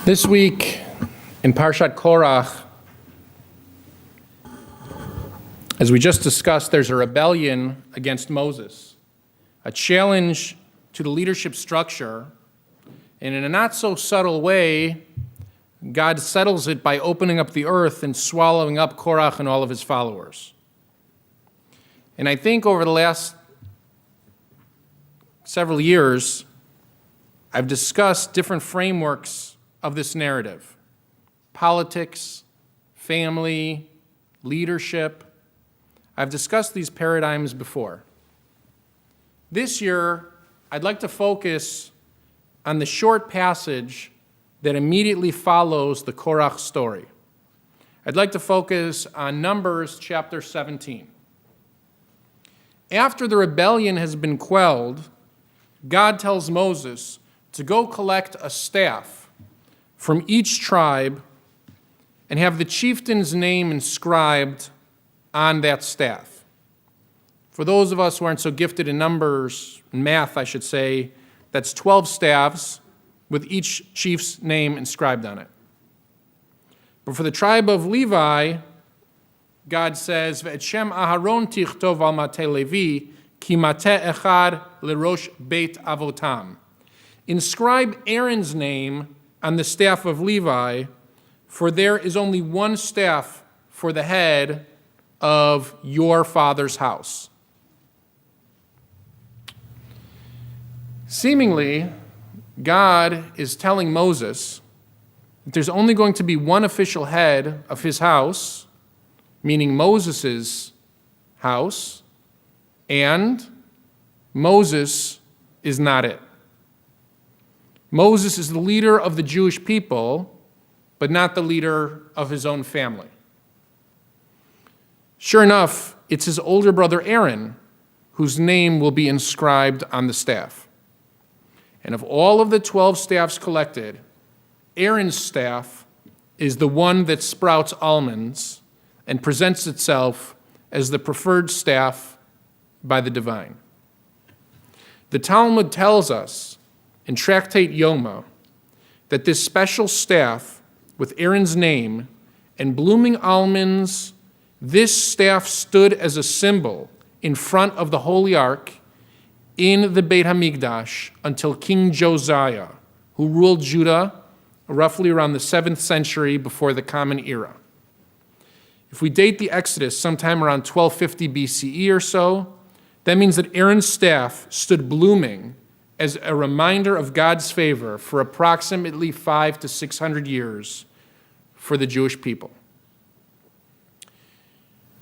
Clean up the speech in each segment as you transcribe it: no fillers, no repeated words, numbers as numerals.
This week in Parshat Korach, as we just discussed, there's a rebellion against Moses, a challenge to the leadership structure, and in a not so subtle way, God settles it by opening up the earth and swallowing up Korach and all of his followers. And I think over the last several years, I've discussed different frameworks of this narrative: politics, family, leadership. I've discussed these paradigms before. This year, I'd like to focus on the short passage that immediately follows the Korach story. I'd like to focus on Numbers chapter 17. After the rebellion has been quelled, God tells Moses to go collect a staff from each tribe and have the chieftain's name inscribed on that staff. For those of us who aren't so gifted in numbers, in math, I should say, that's 12 staffs with each chief's name inscribed on it. But for the tribe of Levi, God says, "Ve'et shem Aharon tichtov al mateh Levi, ki mateh echad lerosh beit avotam." Inscribe Aaron's name on the staff of Levi, for there is only one staff for the head of your father's house. Seemingly, God is telling Moses that there's only going to be one official head of his house, meaning Moses' house, and Moses is not it. Moses is the leader of the Jewish people, but not the leader of his own family. Sure enough, it's his older brother Aaron whose name will be inscribed on the staff. And of all of the 12 staffs collected, Aaron's staff is the one that sprouts almonds and presents itself as the preferred staff by the divine. The Talmud tells us in Tractate Yoma that this special staff with Aaron's name and blooming almonds, this staff stood as a symbol in front of the Holy Ark in the Beit HaMikdash until King Josiah, who ruled Judah roughly around the 7th century before the Common Era. If we date the Exodus sometime around 1250 BCE or so, that means that Aaron's staff stood blooming as a reminder of God's favor for approximately 500 to 600 years for the Jewish people.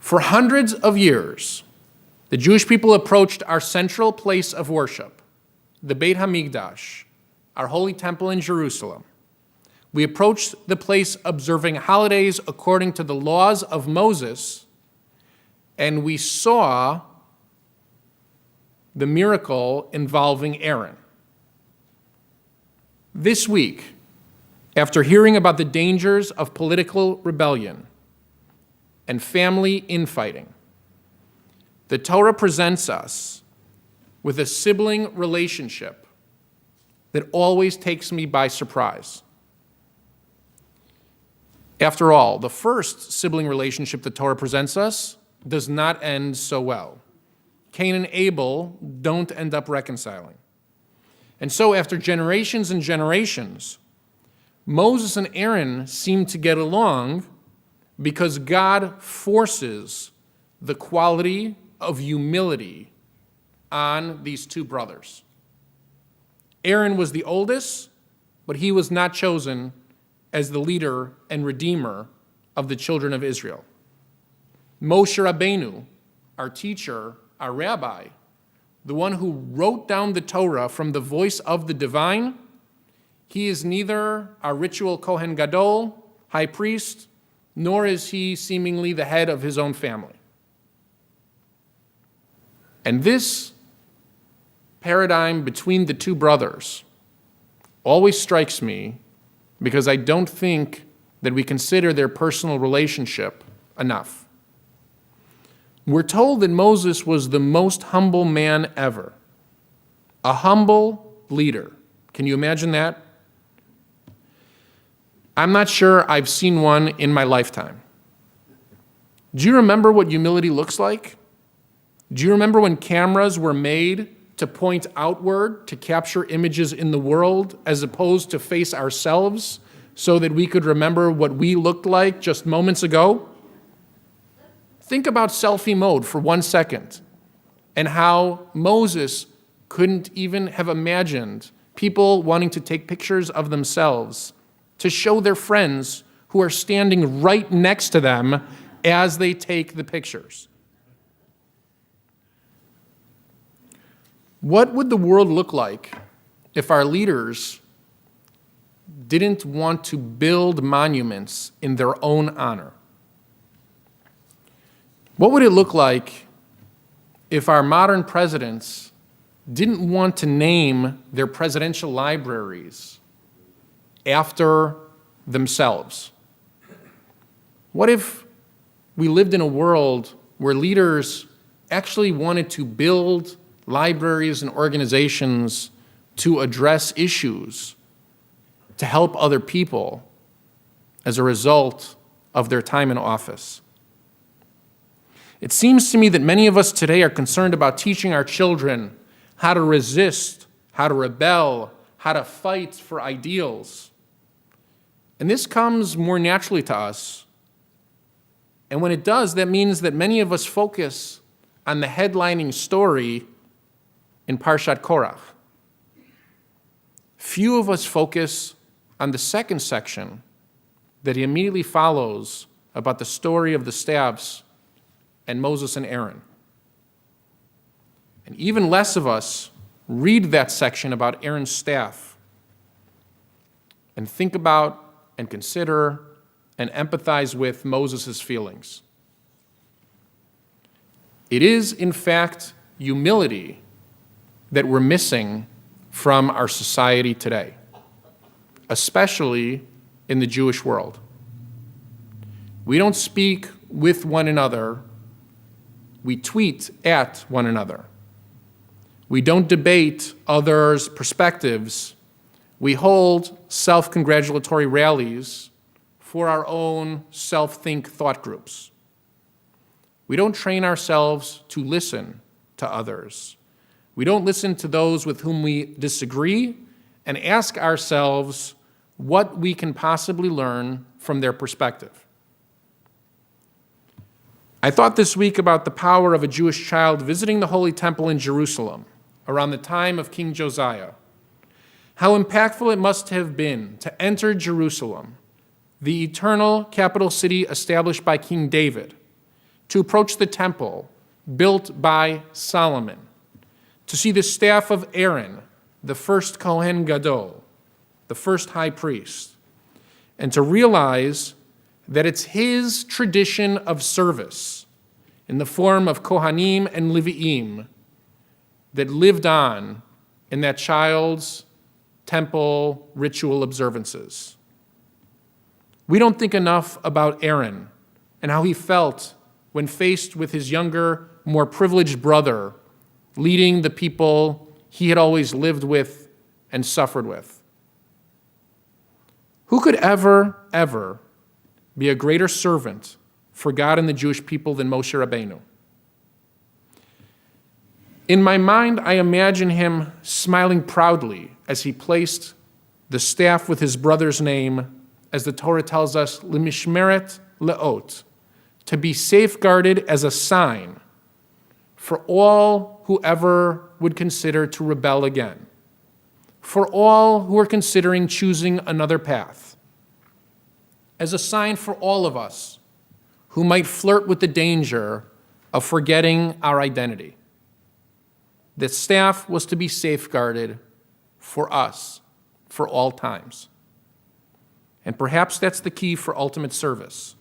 For hundreds of years, the Jewish people approached our central place of worship, the Beit HaMikdash, our holy temple in Jerusalem. We approached the place observing holidays according to the laws of Moses, and we saw the miracle involving Aaron. This week, after hearing about the dangers of political rebellion and family infighting, the Torah presents us with a sibling relationship that always takes me by surprise. After all, the first sibling relationship the Torah presents us does not end so well. Cain and Abel don't end up reconciling. And so after generations and generations, Moses and Aaron seem to get along because God forces the quality of humility on these two brothers. Aaron was the oldest, but he was not chosen as the leader and redeemer of the children of Israel. Moshe Rabbeinu, our teacher, our rabbi, the one who wrote down the Torah from the voice of the divine, he is neither our ritual Kohen Gadol, high priest, nor is he seemingly the head of his own family. And this paradigm between the two brothers always strikes me because I don't think that we consider their personal relationship enough. We're told that Moses was the most humble man ever, a humble leader. Can you imagine that? I'm not sure I've seen one in my lifetime. Do you remember what humility looks like? Do you remember when cameras were made to point outward, to capture images in the world, as opposed to face ourselves so that we could remember what we looked like just moments ago? Think about selfie mode for 1 second and how Moses couldn't even have imagined people wanting to take pictures of themselves to show their friends who are standing right next to them as they take the pictures. What would the world look like if our leaders didn't want to build monuments in their own honor? What would it look like if our modern presidents didn't want to name their presidential libraries after themselves? What if we lived in a world where leaders actually wanted to build libraries and organizations to address issues, to help other people as a result of their time in office? It seems to me that many of us today are concerned about teaching our children how to resist, how to rebel, how to fight for ideals. And this comes more naturally to us. And when it does, that means that many of us focus on the headlining story in Parshat Korach. Few of us focus on the second section that he immediately follows about the story of the staffs and Moses and Aaron. And even less of us read that section about Aaron's staff and think about and consider and empathize with Moses' feelings. It is, in fact, humility that we're missing from our society today, especially in the Jewish world. We don't speak with one another, we tweet at one another. We don't debate others' perspectives. We hold self-congratulatory rallies for our own self-think thought groups. We don't train ourselves to listen to others. We don't listen to those with whom we disagree and ask ourselves what we can possibly learn from their perspective. I thought this week about the power of a Jewish child visiting the Holy Temple in Jerusalem around the time of King Josiah. How impactful it must have been to enter Jerusalem, the eternal capital city established by King David, to approach the temple built by Solomon, to see the staff of Aaron, the first Kohen Gadol, the first high priest, and to realize that it's his tradition of service in the form of Kohanim and Levi'im that lived on in that child's temple ritual observances. We don't think enough about Aaron and how he felt when faced with his younger, more privileged brother leading the people he had always lived with and suffered with. Who could ever be a greater servant for God and the Jewish people than Moshe Rabbeinu? In my mind, I imagine him smiling proudly as he placed the staff with his brother's name, as the Torah tells us, Lemishmeret Leot, to be safeguarded as a sign for all who ever would consider to rebel again, for all who are considering choosing another path, as a sign for all of us who might flirt with the danger of forgetting our identity. The staff was to be safeguarded for us, for all times. And perhaps that's the key for ultimate service.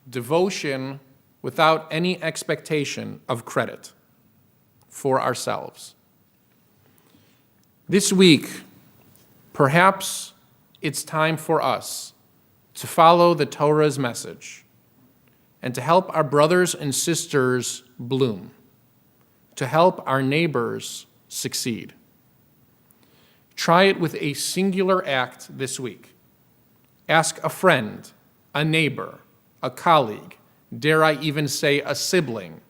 Devotion without any expectation of credit for ourselves. This week, perhaps it's time for us to follow the Torah's message and to help our brothers and sisters bloom, to help our neighbors succeed. Try it with a singular act this week. Ask a friend, a neighbor, a colleague, dare I even say a sibling.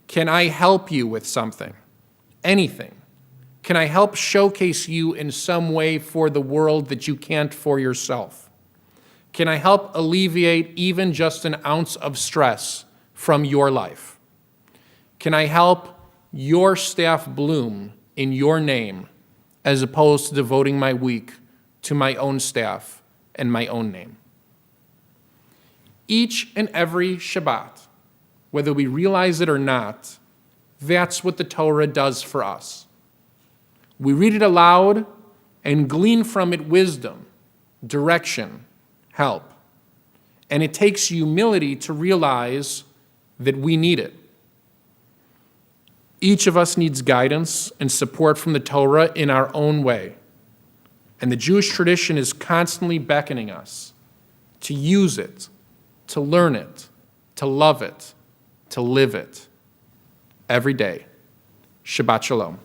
Can I help you with something? Anything. Can I help showcase you in some way for the world that you can't for yourself? Can I help alleviate even just an ounce of stress from your life? Can I help your staff bloom in your name as opposed to devoting my week to my own staff and my own name? Each and every Shabbat, whether we realize it or not, that's what the Torah does for us. We read it aloud and glean from it wisdom, direction, help. And it takes humility to realize that we need it. Each of us needs guidance and support from the Torah in our own way. And the Jewish tradition is constantly beckoning us to use it, to learn it, to love it, to live it every day. Shabbat Shalom.